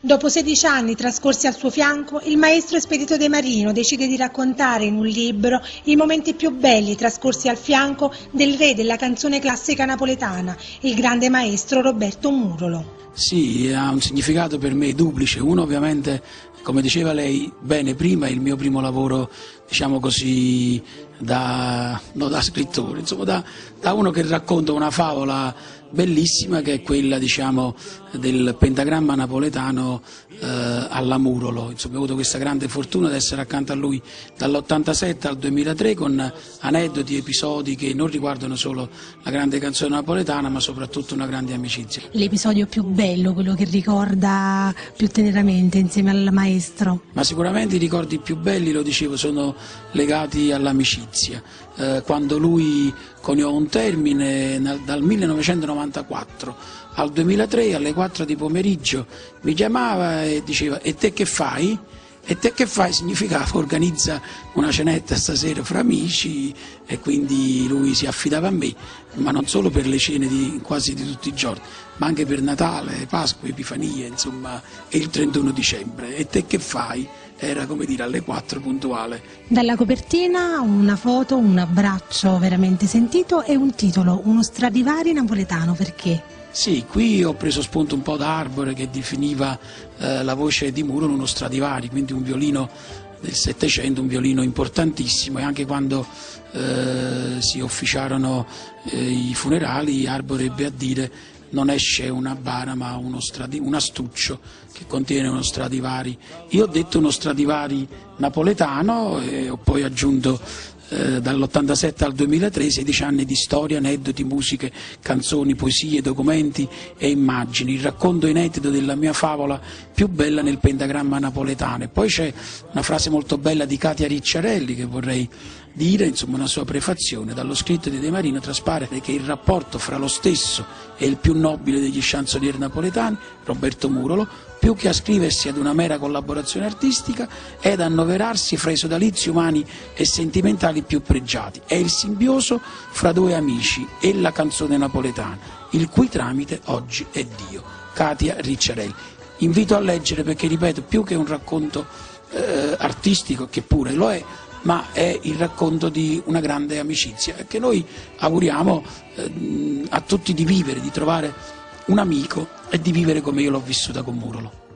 Dopo 16 anni trascorsi al suo fianco, il maestro Espedito De Marino decide di raccontare in un libro i momenti più belli trascorsi al fianco del re della canzone classica napoletana, il grande maestro Roberto Murolo. Sì, ha un significato per me duplice. Uno, ovviamente, come diceva lei bene prima, è il mio primo lavoro, diciamo così, non da scrittore, insomma da uno che racconta una favola bellissima, che è quella, diciamo, del pentagramma napoletano alla Murolo. Insomma, ho avuto questa grande fortuna di essere accanto a lui dall'87 al 2003 con aneddoti, episodi che non riguardano solo la grande canzone napoletana, ma soprattutto una grande amicizia. L'episodio più bello, quello che ricorda più teneramente insieme al maestro? Ma sicuramente i ricordi più belli, lo dicevo, sono legati all'amicizia. Quando lui coniò un termine dal 1994 al 2003 alle 4 di pomeriggio mi chiamava e diceva: "E te che fai?" E te che fai significava: organizza una cenetta stasera fra amici, e quindi lui si affidava a me, ma non solo per le cene quasi di tutti i giorni, ma anche per Natale, Pasqua, Epifania, insomma, e il 31 dicembre. E te che fai? Era, come dire, alle 4 puntuale. Dalla copertina una foto, un abbraccio veramente sentito e un titolo, uno Stradivari napoletano, perché? Sì, qui ho preso spunto un po' da Arbore, che definiva la voce di Murolo uno Stradivari, quindi un violino del Settecento, un violino importantissimo, e anche quando si officiarono i funerali Arbore ebbe a dire: non esce una bara ma un astuccio che contiene uno Stradivari. Io ho detto uno Stradivari napoletano e ho poi aggiunto dall'87 al 2003 16 anni di storia, aneddoti, musiche, canzoni, poesie, documenti e immagini, il racconto inedito della mia favola più bella nel pentagramma napoletano. E poi c'è una frase molto bella di Katia Ricciarelli che vorrei dire, insomma, una sua prefazione: dallo scritto di De Marino traspare che il rapporto fra lo stesso e il più nobile degli chansonnier napoletani, Roberto Murolo, più che ascriversi ad una mera collaborazione artistica, è ad annoverarsi fra i sodalizi umani e sentimentali più pregiati. È il simbioso fra due amici e la canzone napoletana, il cui tramite oggi è Dio. Katia Ricciarelli. Invito a leggere perché, ripeto, più che un racconto artistico, che pure lo è, ma è il racconto di una grande amicizia che noi auguriamo a tutti di vivere, di trovare un amico e di vivere come io l'ho vissuta con Murolo.